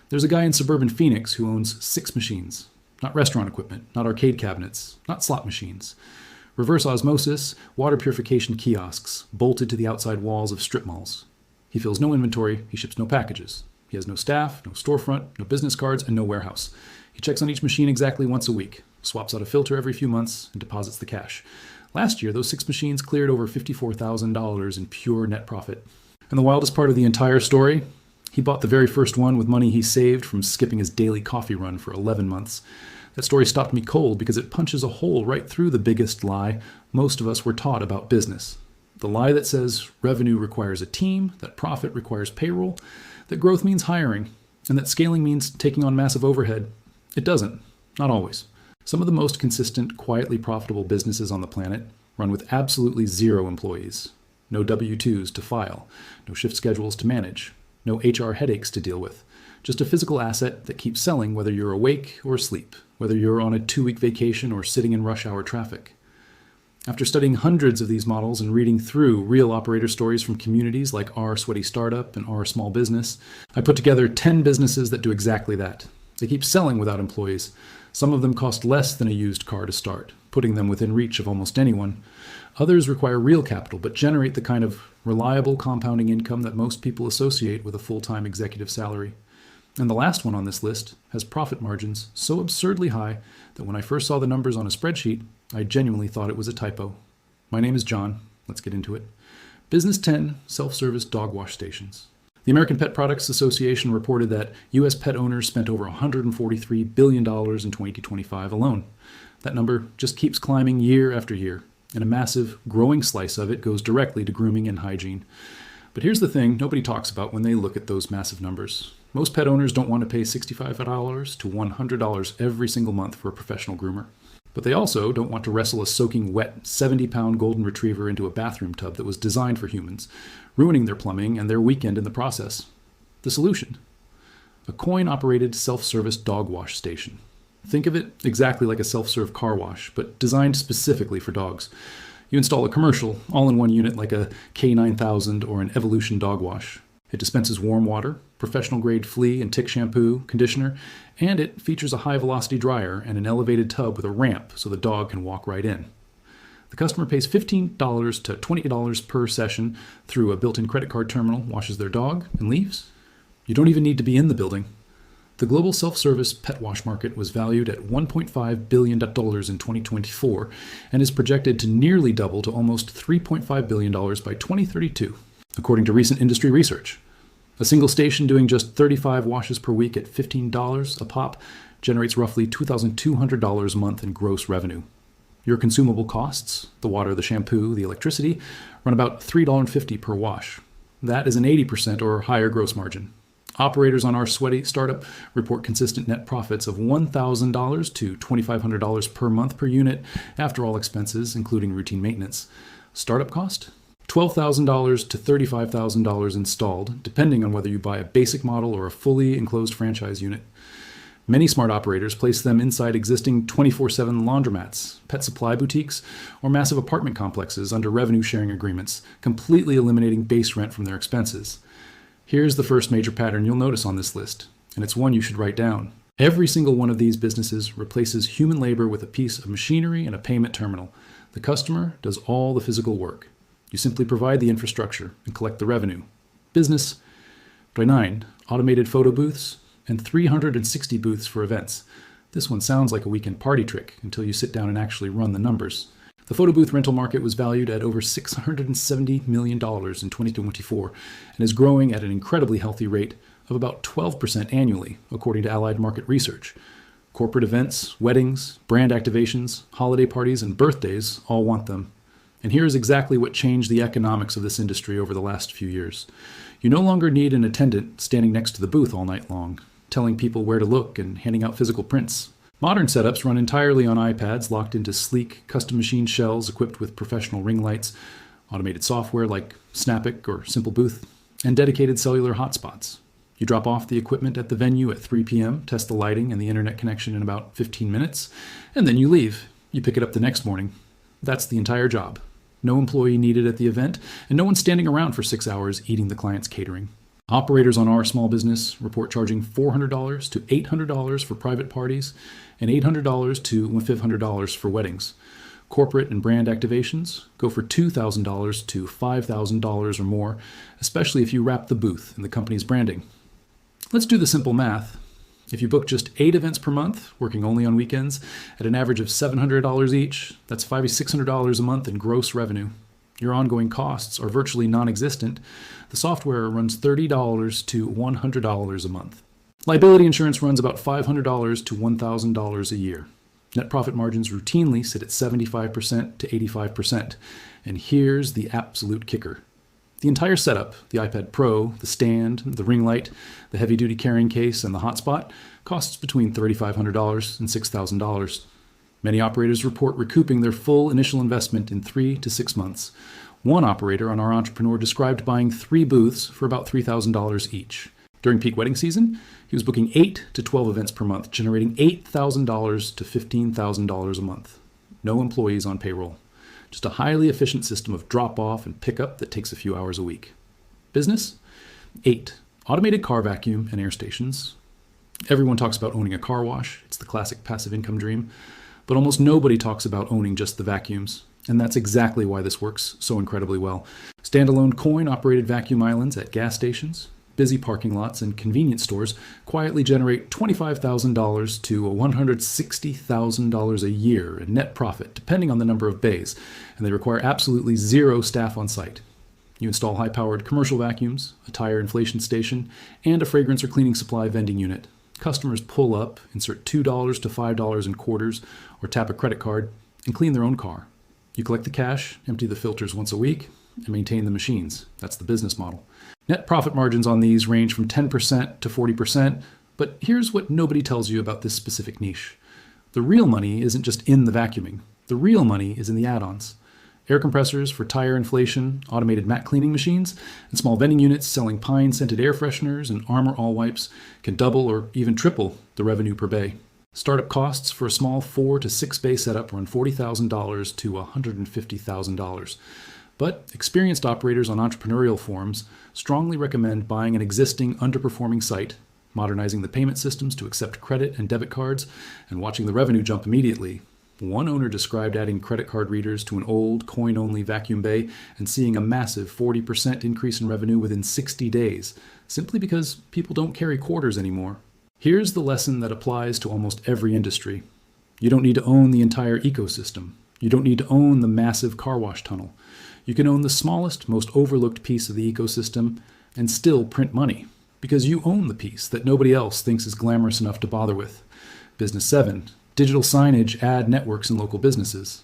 There's a guy in suburban Phoenix who owns 6 machines. Not restaurant equipment, not arcade cabinets, not slot machines. Reverse osmosis, water purification kiosks, bolted to the outside walls of strip malls. He fills no inventory, he ships no packages. He has no staff, no storefront, no business cards, and no warehouse. He checks on each machine exactly once a week, swaps out a filter every few months, and deposits the cash. Last year, those 6 machines cleared over $54,000 in pure net profit. And the wildest part of the entire story? He bought the very first one with money he saved from skipping his daily coffee run for 11 months. That story stopped me cold because it punches a hole right through the biggest lie most of us were taught about business. The lie that says revenue requires a team, that profit requires payroll, that growth means hiring, and that scaling means taking on massive overhead. It doesn't. Not always. Some of the most consistent, quietly profitable businesses on the planet run with absolutely 0 employees. No W-2s to file, no shift schedules to manage, no HR headaches to deal with. Just a physical asset that keeps selling whether you're awake or asleep, whether you're on a 2-week vacation or sitting in rush hour traffic. After studying hundreds of these models and reading through real operator stories from communities like Our Sweaty Startup and Our Small Business, I put together 10 businesses that do exactly that. They keep selling without employees. Some of them cost less than a used car to start, putting them within reach of almost anyone. Others require real capital, but generate the kind of reliable compounding income that most people associate with a full-time executive salary. And the last one on this list has profit margins so absurdly high that when I first saw the numbers on a spreadsheet, I genuinely thought it was a typo. My name is John. Let's get into it. Business 10 self-service dog wash stations. The American Pet Products Association reported that U.S. pet owners spent over $143 billion in 2025 alone. That number just keeps climbing year after year, and a massive, growing slice of it goes directly to grooming and hygiene. But here's the thing nobody talks about when they look at those massive numbers. Most pet owners don't want to pay $65 to $100 every single month for a professional groomer. But they also don't want to wrestle a soaking wet 70-pound golden retriever into a bathroom tub that was designed for humans, ruining their plumbing and their weekend in the process. The solution? A coin-operated self-service dog wash station. Think of it exactly like a self-serve car wash, but designed specifically for dogs. You install a commercial, all-in-one unit like a K9000 or an Evolution dog wash. It dispenses warm water, professional-grade flea and tick shampoo, conditioner, and it features a high-velocity dryer and an elevated tub with a ramp so the dog can walk right in. The customer pays $15 to $20 per session through a built-in credit card terminal, washes their dog, and leaves. You don't even need to be in the building. The global self-service pet wash market was valued at $1.5 billion in 2024 and is projected to nearly double to almost $3.5 billion by 2032, according to recent industry research. A single station doing just 35 washes per week at $15 a pop generates roughly $2,200 a month in gross revenue. Your consumable costs, the water, the shampoo, the electricity, run about $3.50 per wash. That is an 80% or higher gross margin. Operators on Our Sweaty Startup report consistent net profits of $1,000 to $2,500 per month per unit after all expenses, including routine maintenance. Startup cost? $12,000 to $35,000 installed, depending on whether you buy a basic model or a fully enclosed franchise unit. Many smart operators place them inside existing 24/7 laundromats, pet supply boutiques, or massive apartment complexes under revenue sharing agreements, completely eliminating base rent from their expenses. Here's the first major pattern you'll notice on this list, and it's one you should write down. Every single one of these businesses replaces human labor with a piece of machinery and a payment terminal. The customer does all the physical work. You simply provide the infrastructure and collect the revenue. Business 9, automated photo booths and 360 booths for events. This one sounds like a weekend party trick until you sit down and actually run the numbers. The photo booth rental market was valued at over $670 million in 2024 and is growing at an incredibly healthy rate of about 12% annually, according to Allied Market Research. Corporate events, weddings, brand activations, holiday parties, and birthdays all want them. And here is exactly what changed the economics of this industry over the last few years. You no longer need an attendant standing next to the booth all night long, telling people where to look and handing out physical prints. Modern setups run entirely on iPads locked into sleek, custom machine shells equipped with professional ring lights, automated software like Snapic or Simple Booth, and dedicated cellular hotspots. You drop off the equipment at the venue at 3 p.m., test the lighting and the internet connection in about 15 minutes, and then you leave. You pick it up the next morning. That's the entire job. No employee needed at the event, and no one standing around for 6 hours eating the client's catering. Operators on our small business report charging $400 to $800 for private parties and $800 to $500 for weddings. Corporate and brand activations go for $2,000 to $5,000 or more, especially if you wrap the booth in the company's branding. Let's do the simple math. If you book just 8 events per month, working only on weekends, at an average of $700 each, that's $5,600 a month in gross revenue. Your ongoing costs are virtually non-existent. The software runs $30 to $100 a month. Liability insurance runs about $500 to $1,000 a year. Net profit margins routinely sit at 75% to 85%. And here's the absolute kicker. The entire setup, the iPad Pro, the stand, the ring light, the heavy-duty carrying case, and the hotspot, costs between $3,500 and $6,000. Many operators report recouping their full initial investment in 3 to 6 months. One operator on our Entrepreneur described buying 3 booths for about $3,000 each. During peak wedding season, he was booking 8 to 12 events per month, generating $8,000 to $15,000 a month. No employees on payroll. Just a highly efficient system of drop-off and pickup that takes a few hours a week. Business? 8. Automated car vacuum and air stations. Everyone talks about owning a car wash. It's the classic passive income dream. But almost nobody talks about owning just the vacuums. And that's exactly why this works so incredibly well. Standalone coin-operated vacuum islands at gas stations, busy parking lots, and convenience stores quietly generate $25,000 to $160,000 a year in net profit, depending on the number of bays, and they require absolutely 0 staff on site. You install high-powered commercial vacuums, a tire inflation station, and a fragrance or cleaning supply vending unit. Customers pull up, insert $2 to $5 in quarters, or tap a credit card, and clean their own car. You collect the cash, empty the filters once a week, and maintain the machines. That's the business model. Net profit margins on these range from 10% to 40%, but here's what nobody tells you about this specific niche. The real money isn't just in the vacuuming. The real money is in the add-ons. Air compressors for tire inflation, automated mat cleaning machines, and small vending units selling pine-scented air fresheners and Armor All Wipes can double or even triple the revenue per bay. Startup costs for a small 4 to 6 bay setup run $40,000 to $150,000. But experienced operators on entrepreneurial forums strongly recommend buying an existing underperforming site, modernizing the payment systems to accept credit and debit cards, and watching the revenue jump immediately. One owner described adding credit card readers to an old coin-only vacuum bay and seeing a massive 40% increase in revenue within 60 days, simply because people don't carry quarters anymore. Here's the lesson that applies to almost every industry. You don't need to own the entire ecosystem. You don't need to own the massive car wash tunnel. You can own the smallest, most overlooked piece of the ecosystem and still print money, because you own the piece that nobody else thinks is glamorous enough to bother with. Business 7. Digital signage ad networks in local businesses.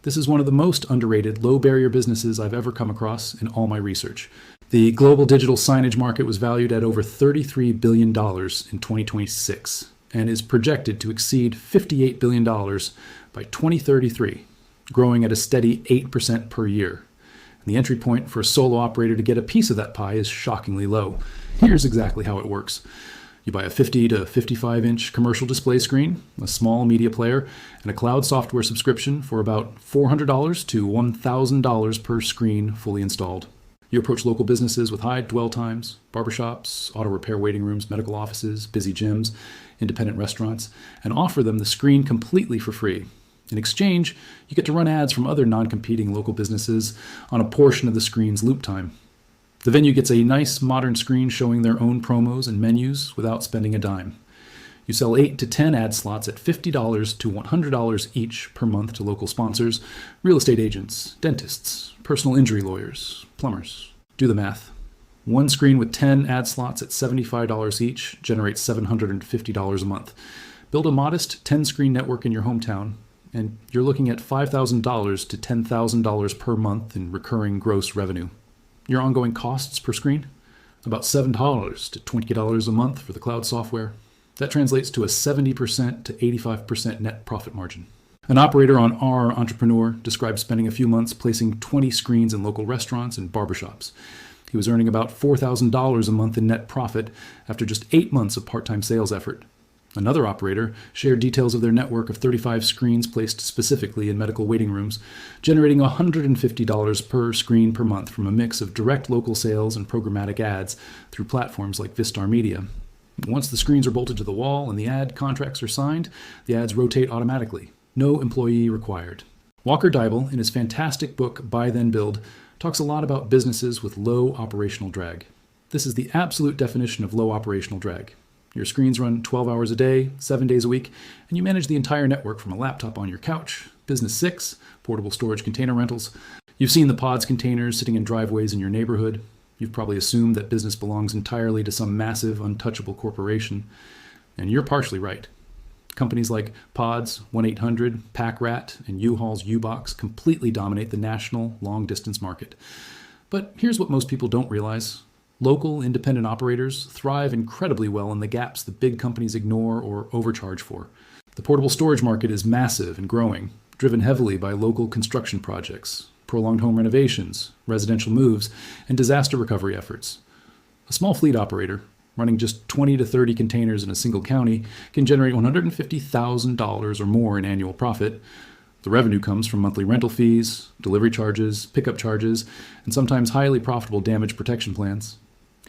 This is one of the most underrated, low-barrier businesses I've ever come across in all my research. The global digital signage market was valued at over $33 billion in 2026 and is projected to exceed $58 billion by 2033, growing at a steady 8% per year. And the entry point for a solo operator to get a piece of that pie is shockingly low. Here's exactly how it works. You buy a 50 to 55-inch commercial display screen, a small media player, and a cloud software subscription for about $400 to $1,000 per screen fully installed. You approach local businesses with high dwell times, barbershops, auto repair waiting rooms, medical offices, busy gyms, independent restaurants, and offer them the screen completely for free. In exchange, you get to run ads from other non-competing local businesses on a portion of the screen's loop time. The venue gets a nice modern screen showing their own promos and menus without spending a dime. You sell 8 to 10 ad slots at $50 to $100 each per month to local sponsors, real estate agents, dentists, personal injury lawyers, plumbers. Do the math. One screen with 10 ad slots at $75 each generates $750 a month. Build a modest 10-screen network in your hometown, and you're looking at $5,000 to $10,000 per month in recurring gross revenue. Your ongoing costs per screen? About $7 to $20 a month for the cloud software. That translates to a 70% to 85% net profit margin. An operator on our Entrepreneur described spending a few months placing 20 screens in local restaurants and barbershops. He was earning about $4,000 a month in net profit after just 8 months of part-time sales effort. Another operator shared details of their network of 35 screens placed specifically in medical waiting rooms, generating $150 per screen per month from a mix of direct local sales and programmatic ads through platforms like Vistar Media. Once the screens are bolted to the wall and the ad contracts are signed, the ads rotate automatically. No employee required. Walker Deibel, in his fantastic book Buy Then Build, talks a lot about businesses with low operational drag. This is the absolute definition of low operational drag. Your screens run 12 hours a day, 7 days a week, and you manage the entire network from a laptop on your couch, Business 6, portable storage container rentals. You've seen the pods containers sitting in driveways in your neighborhood. You've probably assumed that business belongs entirely to some massive, untouchable corporation. And you're partially right. Companies like Pods, 1-800, PackRat, and U-Haul's U-Box completely dominate the national long-distance market. But here's what most people don't realize. Local, independent operators thrive incredibly well in the gaps the big companies ignore or overcharge for. The portable storage market is massive and growing, driven heavily by local construction projects, prolonged home renovations, residential moves, and disaster recovery efforts. A small fleet operator, running just 20 to 30 containers in a single county, can generate $150,000 or more in annual profit. The revenue comes from monthly rental fees, delivery charges, pickup charges, and sometimes highly profitable damage protection plans.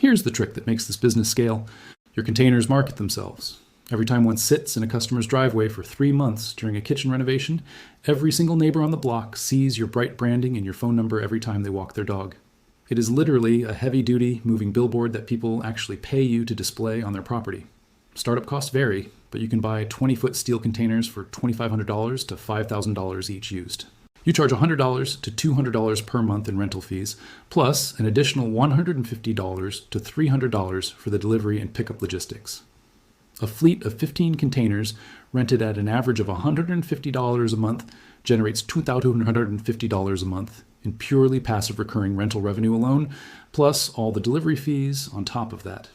Here's the trick that makes this business scale. Your containers market themselves. Every time one sits in a customer's driveway for 3 months during a kitchen renovation, every single neighbor on the block sees your bright branding and your phone number every time they walk their dog. It is literally a heavy-duty moving billboard that people actually pay you to display on their property. Startup costs vary, but you can buy 20-foot steel containers for $2,500 to $5,000 each used. You charge $100 to $200 per month in rental fees, plus an additional $150 to $300 for the delivery and pickup logistics. A fleet of 15 containers rented at an average of $150 a month generates $2,250 a month in purely passive recurring rental revenue alone, plus all the delivery fees on top of that.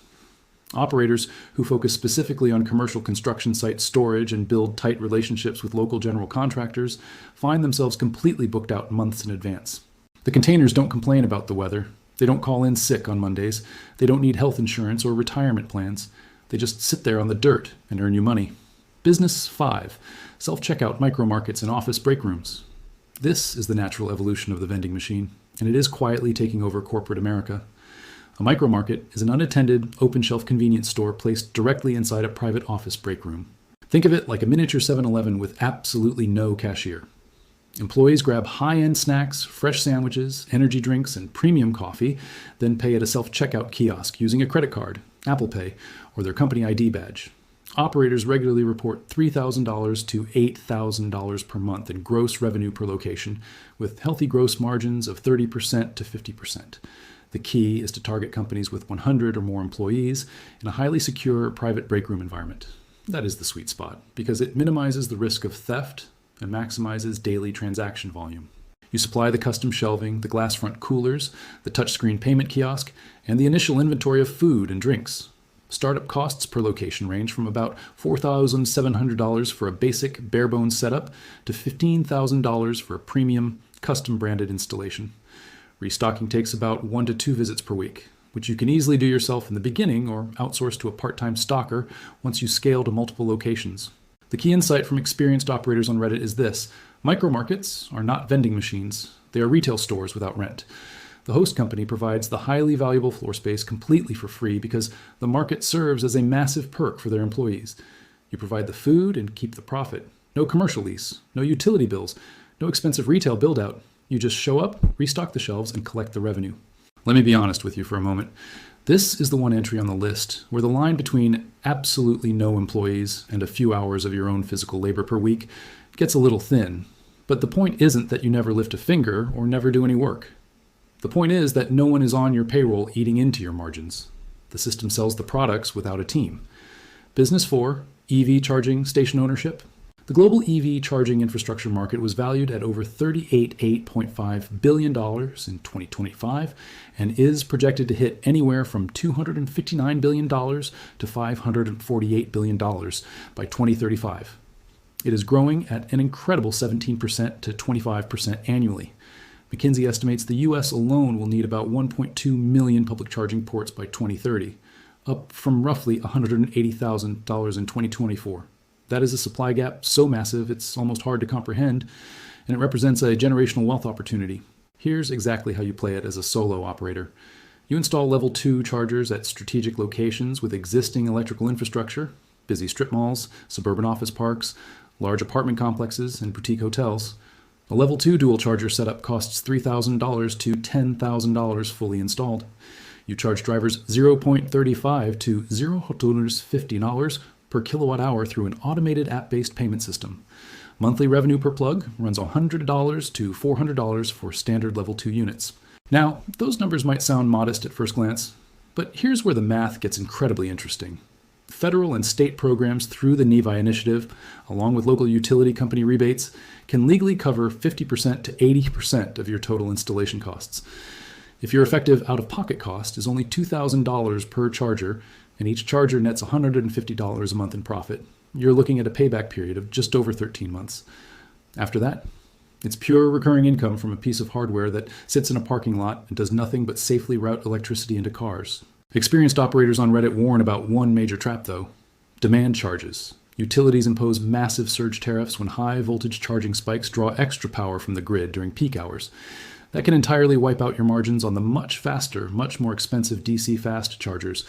Operators who focus specifically on commercial construction site storage and build tight relationships with local general contractors find themselves completely booked out months in advance. The containers don't complain about the weather. They don't call in sick on Mondays. They don't need health insurance or retirement plans. They just sit there on the dirt and earn you money. Business 5, self-checkout micro-markets and office break rooms. This is the natural evolution of the vending machine, and it is quietly taking over corporate America. A micro-market is an unattended, open-shelf convenience store placed directly inside a private office break room. Think of it like a miniature 7-Eleven with absolutely no cashier. Employees grab high-end snacks, fresh sandwiches, energy drinks, and premium coffee, then pay at a self-checkout kiosk using a credit card, Apple Pay, or their company ID badge. Operators regularly report $3,000 to $8,000 per month in gross revenue per location, with healthy gross margins of 30% to 50%. The key is to target companies with 100 or more employees in a highly secure private break room environment. That is the sweet spot, because it minimizes the risk of theft and maximizes daily transaction volume. You supply the custom shelving, the glass front coolers, the touchscreen payment kiosk, and the initial inventory of food and drinks. Startup costs per location range from about $4,700 for a basic bare-bones setup to $15,000 for a premium, custom-branded installation. Restocking takes about 1 to 2 visits per week, which you can easily do yourself in the beginning or outsource to a part-time stocker once you scale to multiple locations. The key insight from experienced operators on Reddit is this: micro-markets are not vending machines. They are retail stores without rent. The host company provides the highly valuable floor space completely for free because the market serves as a massive perk for their employees. You provide the food and keep the profit. No commercial lease, no utility bills, no expensive retail build-out. You just show up, restock the shelves, and collect the revenue. Let me be honest with you for a moment. This is the one entry on the list where the line between absolutely no employees and a few hours of your own physical labor per week gets a little thin. But the point isn't that you never lift a finger or never do any work. The point is that no one is on your payroll eating into your margins. The system sells the products without a team. Business 4, EV charging station ownership. The global EV charging infrastructure market was valued at over $38.5 billion in 2025 and is projected to hit anywhere from $259 billion to $548 billion by 2035. It is growing at an incredible 17% to 25% annually. McKinsey estimates the U.S. alone will need about 1.2 million public charging ports by 2030, up from roughly $180,000 in 2024. That is a supply gap so massive it's almost hard to comprehend, and it represents a generational wealth opportunity. Here's exactly how you play it as a solo operator. You install level 2 chargers at strategic locations with existing electrical infrastructure, busy strip malls, suburban office parks, large apartment complexes, and boutique hotels. A level 2 dual charger setup costs $3,000 to $10,000 fully installed. You charge drivers 0.35 to $0.50 per kilowatt hour through an automated app-based payment system. Monthly revenue per plug runs $100 to $400 for standard level 2 units. Now, those numbers might sound modest at first glance, but here's where the math gets incredibly interesting. Federal and state programs through the NEVI initiative, along with local utility company rebates, can legally cover 50% to 80% of your total installation costs. If your effective out-of-pocket cost is only $2,000 per charger, and each charger nets $150 a month in profit, you're looking at a payback period of just over 13 months. After that, it's pure recurring income from a piece of hardware that sits in a parking lot and does nothing but safely route electricity into cars. Experienced operators on Reddit warn about one major trap, though: demand charges. Utilities impose massive surge tariffs when high voltage charging spikes draw extra power from the grid during peak hours. That can entirely wipe out your margins on the much faster, much more expensive DC fast chargers.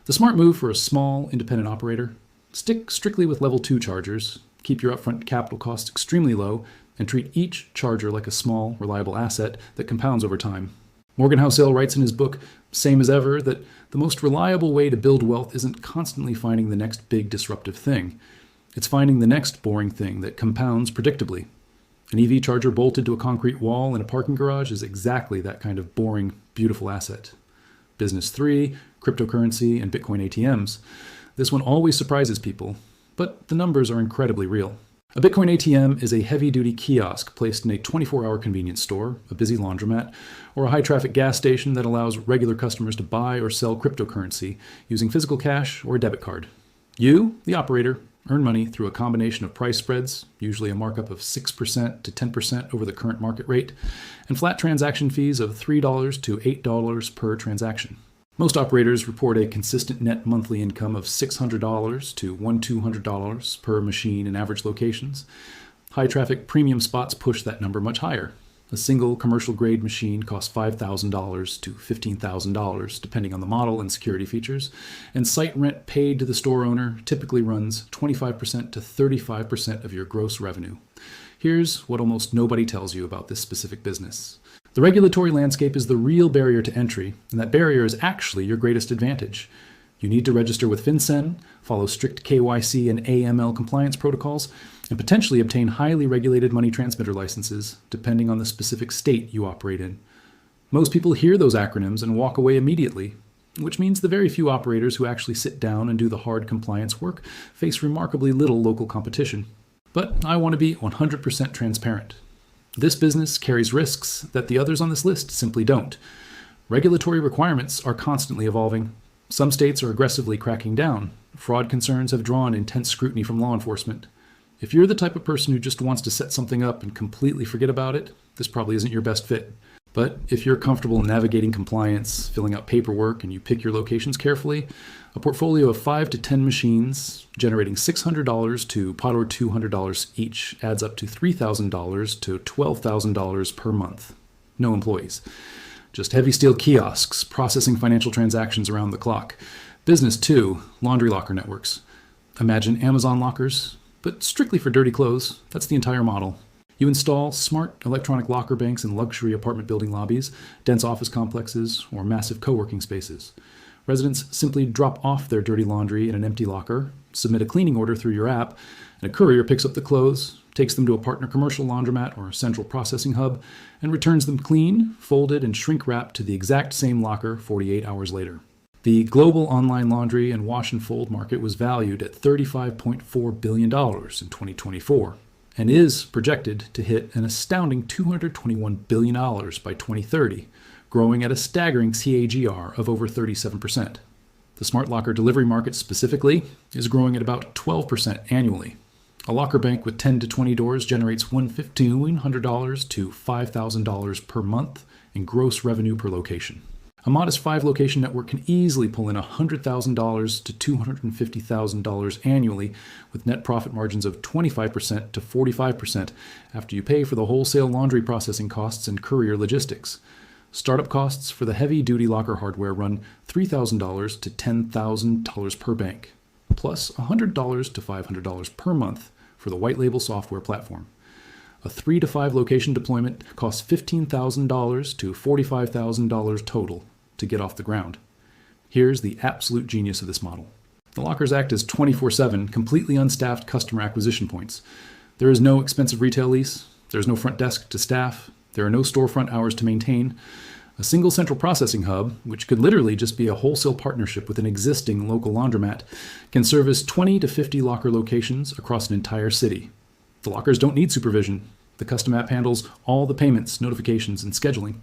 The smart move for a small, independent operator: stick strictly with level 2 chargers, keep your upfront capital costs extremely low, and treat each charger like a small, reliable asset that compounds over time. Morgan Housel writes in his book, Same as Ever, that the most reliable way to build wealth isn't constantly finding the next big disruptive thing. It's finding the next boring thing that compounds predictably. An EV charger bolted to a concrete wall in a parking garage is exactly that kind of boring, beautiful asset. Business 3, cryptocurrency, and Bitcoin ATMs. This one always surprises people, but the numbers are incredibly real. A Bitcoin ATM is a heavy-duty kiosk placed in a 24-hour convenience store, a busy laundromat, or a high-traffic gas station that allows regular customers to buy or sell cryptocurrency using physical cash or a debit card. You, the operator, earn money through a combination of price spreads, usually a markup of 6% to 10% over the current market rate, and flat transaction fees of $3 to $8 per transaction. Most operators report a consistent net monthly income of $600 to $1,200 per machine in average locations. High-traffic premium spots push that number much higher. A single commercial-grade machine costs $5,000 to $15,000, depending on the model and security features, and site rent paid to the store owner typically runs 25% to 35% of your gross revenue. Here's what almost nobody tells you about this specific business. The regulatory landscape is the real barrier to entry, and that barrier is actually your greatest advantage. You need to register with FinCEN, follow strict KYC and AML compliance protocols, and potentially obtain highly regulated money transmitter licenses, depending on the specific state you operate in. Most people hear those acronyms and walk away immediately, which means the very few operators who actually sit down and do the hard compliance work face remarkably little local competition. But I want to be 100% transparent. This business carries risks that the others on this list simply don't. Regulatory requirements are constantly evolving. Some states are aggressively cracking down. Fraud concerns have drawn intense scrutiny from law enforcement. If you're the type of person who just wants to set something up and completely forget about it, this probably isn't your best fit. But if you're comfortable navigating compliance, filling out paperwork, and you pick your locations carefully, a portfolio of 5 to 10 machines generating $600 to $200 each adds up to $3,000 to $12,000 per month. No employees. Just heavy steel kiosks processing financial transactions around the clock. Business 2, laundry locker networks. Imagine Amazon lockers, but strictly for dirty clothes. That's the entire model. You install smart electronic locker banks in luxury apartment building lobbies, dense office complexes, or massive co-working spaces. Residents simply drop off their dirty laundry in an empty locker, submit a cleaning order through your app, and a courier picks up the clothes, takes them to a partner commercial laundromat or central processing hub, and returns them clean, folded, and shrink-wrapped to the exact same locker 48 hours later. The global online laundry and wash and fold market was valued at $35.4 billion in 2024. And is projected to hit an astounding $221 billion by 2030, growing at a staggering CAGR of over 37%. The smart locker delivery market specifically is growing at about 12% annually. A locker bank with 10 to 20 doors generates $1,500 to $5,000 per month in gross revenue per location. A modest 5-location network can easily pull in $100,000 to $250,000 annually, with net profit margins of 25% to 45% after you pay for the wholesale laundry processing costs and courier logistics. Startup costs for the heavy-duty locker hardware run $3,000 to $10,000 per bank, plus $100 to $500 per month for the white label software platform. A 3 to 5 location deployment costs $15,000 to $45,000 total to get off the ground. Here's the absolute genius of this model. The lockers act as 24/7, completely unstaffed customer acquisition points. There is no expensive retail lease. There's no front desk to staff. There are no storefront hours to maintain. A single central processing hub, which could literally just be a wholesale partnership with an existing local laundromat, can service 20 to 50 locker locations across an entire city. The lockers don't need supervision. The custom app handles all the payments, notifications, and scheduling.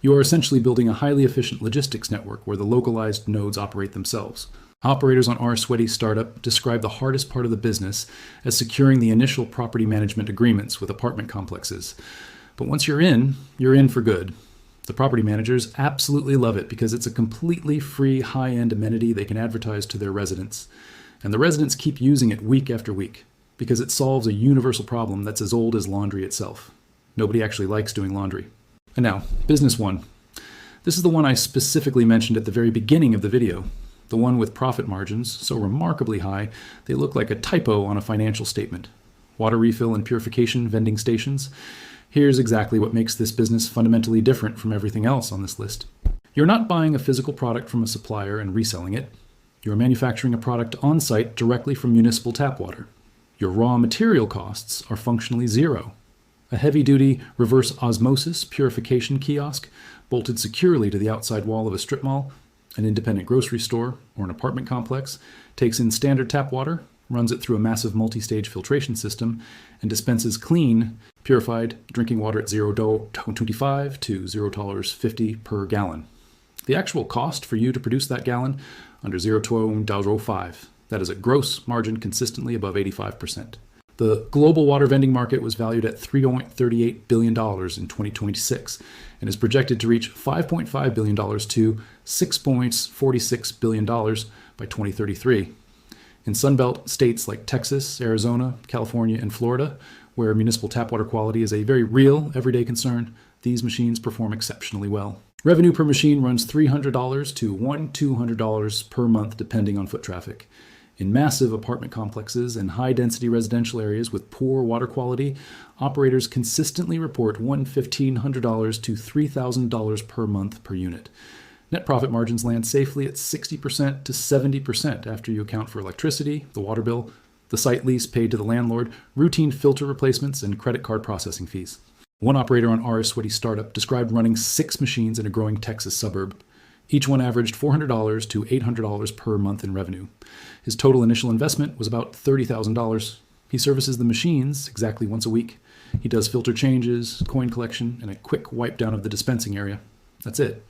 You are essentially building a highly efficient logistics network where the localized nodes operate themselves. Operators on our Sweaty startup describe the hardest part of the business as securing the initial property management agreements with apartment complexes. But once you're in for good. The property managers absolutely love it because it's a completely free, high-end amenity they can advertise to their residents. And the residents keep using it week after week, because it solves a universal problem that's as old as laundry itself. Nobody actually likes doing laundry. And now, business one. This is the one I specifically mentioned at the very beginning of the video, the one with profit margins so remarkably high they look like a typo on a financial statement. Water refill and purification vending stations. Here's exactly what makes this business fundamentally different from everything else on this list. You're not buying a physical product from a supplier and reselling it. You're manufacturing a product on-site directly from municipal tap water. Your raw material costs are functionally zero. A heavy-duty reverse osmosis purification kiosk bolted securely to the outside wall of a strip mall, an independent grocery store, or an apartment complex takes in standard tap water, runs it through a massive multi-stage filtration system, and dispenses clean, purified drinking water at $0.25 to $0.50 per gallon. The actual cost for you to produce that gallon under $0.05. That is a gross margin consistently above 85%. The global water vending market was valued at $3.38 billion in 2026 and is projected to reach $5.5 billion to $6.46 billion by 2033. In Sunbelt states like Texas, Arizona, California, and Florida, where municipal tap water quality is a very real, everyday concern, these machines perform exceptionally well. Revenue per machine runs $300 to $200 per month depending on foot traffic. In massive apartment complexes and high-density residential areas with poor water quality, operators consistently report $1,500 to $3,000 per month per unit. Net profit margins land safely at 60% to 70% after you account for electricity, the water bill, the site lease paid to the landlord, routine filter replacements, and credit card processing fees. One operator on our Sweaty startup described running 6 machines in a growing Texas suburb. Each one averaged $400 to $800 per month in revenue. His total initial investment was about $30,000. He services the machines exactly once a week. He does filter changes, coin collection, and a quick wipe down of the dispensing area. That's it.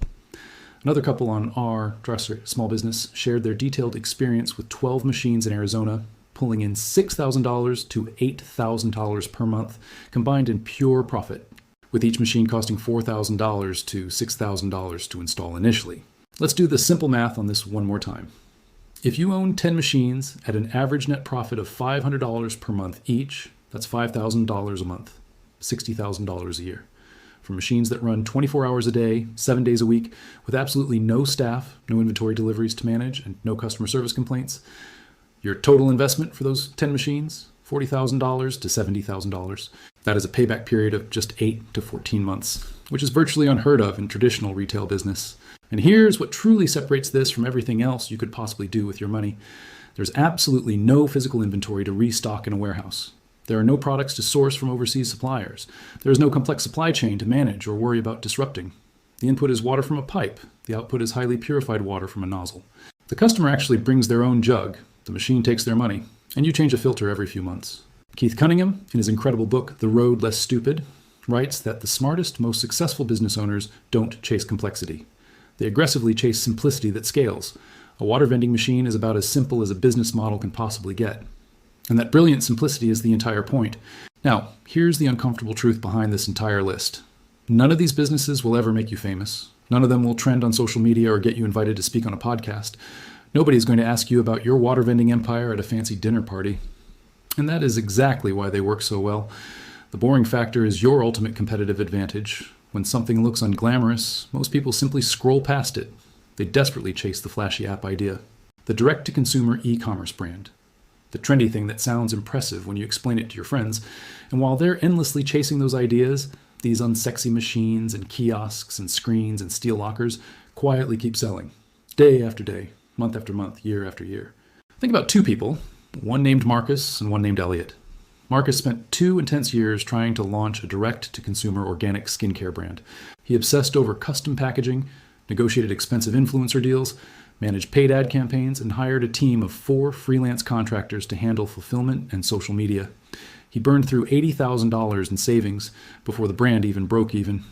Another couple on our Dresser small business shared their detailed experience with 12 machines in Arizona, pulling in $6,000 to $8,000 per month, combined in pure profit, with each machine costing $4,000 to $6,000 to install initially. Let's do the simple math on this one more time. If you own 10 machines at an average net profit of $500 per month each, that's $5,000 a month, $60,000 a year. For machines that run 24 hours a day, 7 days a week, with absolutely no staff, no inventory deliveries to manage, and no customer service complaints, your total investment for those 10 machines, $40,000 to $70,000. That is a payback period of just 8 to 14 months, which is virtually unheard of in traditional retail business. And here's what truly separates this from everything else you could possibly do with your money. There's absolutely no physical inventory to restock in a warehouse. There are no products to source from overseas suppliers. There is no complex supply chain to manage or worry about disrupting. The input is water from a pipe. The output is highly purified water from a nozzle. The customer actually brings their own jug. The machine takes their money, and you change a filter every few months. Keith Cunningham, in his incredible book, The Road Less Stupid, writes that the smartest, most successful business owners don't chase complexity. They aggressively chase simplicity that scales. A water vending machine is about as simple as a business model can possibly get. And that brilliant simplicity is the entire point. Now, here's the uncomfortable truth behind this entire list. None of these businesses will ever make you famous. None of them will trend on social media or get you invited to speak on a podcast. Nobody's going to ask you about your water vending empire at a fancy dinner party. And that is exactly why they work so well. The boring factor is your ultimate competitive advantage. When something looks unglamorous, most people simply scroll past it. They desperately chase the flashy app idea. The direct-to-consumer e-commerce brand. The trendy thing that sounds impressive when you explain it to your friends. And while they're endlessly chasing those ideas, these unsexy machines and kiosks and screens and steel lockers quietly keep selling. Day after day, month after month, year after year. Think about two people, one named Marcus and one named Elliot. Marcus spent 2 intense years trying to launch a direct-to-consumer organic skincare brand. He obsessed over custom packaging, negotiated expensive influencer deals, managed paid ad campaigns, and hired a team of 4 freelance contractors to handle fulfillment and social media. He burned through $80,000 in savings before the brand even broke even.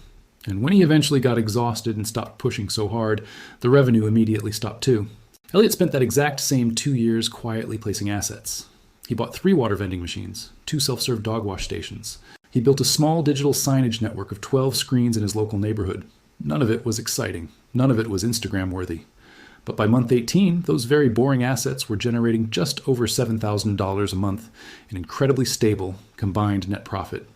And when he eventually got exhausted and stopped pushing so hard, the revenue immediately stopped too. Elliot spent that exact same 2 years quietly placing assets. He bought 3 water vending machines, 2 self-serve dog wash stations. He built a small digital signage network of 12 screens in his local neighborhood. None of it was exciting. None of it was Instagram-worthy. But by month 18, those very boring assets were generating just over $7,000 a month, an incredibly stable combined net profit.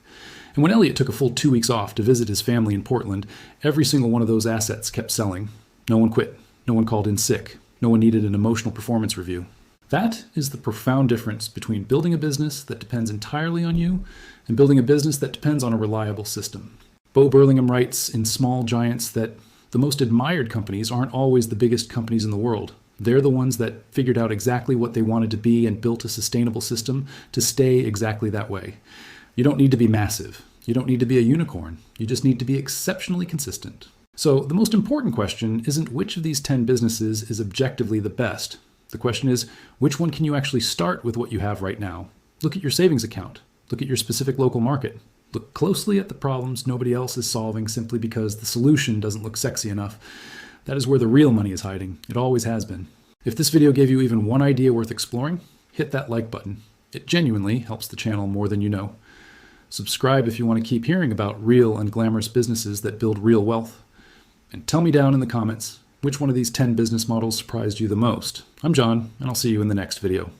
And when Elliot took a full 2 weeks off to visit his family in Portland, every single one of those assets kept selling. No one quit. No one called in sick. No one needed an emotional performance review. That is the profound difference between building a business that depends entirely on you and building a business that depends on a reliable system. Bo Burlingham writes in Small Giants that the most admired companies aren't always the biggest companies in the world. They're the ones that figured out exactly what they wanted to be and built a sustainable system to stay exactly that way. You don't need to be massive. You don't need to be a unicorn. You just need to be exceptionally consistent. So the most important question isn't which of these 10 businesses is objectively the best. The question is, which one can you actually start with what you have right now? Look at your savings account. Look at your specific local market. Look closely at the problems nobody else is solving simply because the solution doesn't look sexy enough. That is where the real money is hiding. It always has been. If this video gave you even one idea worth exploring, hit that like button. It genuinely helps the channel more than you know. Subscribe if you want to keep hearing about real and glamorous businesses that build real wealth. And tell me down in the comments, which one of these 10 business models surprised you the most? I'm John, and I'll see you in the next video.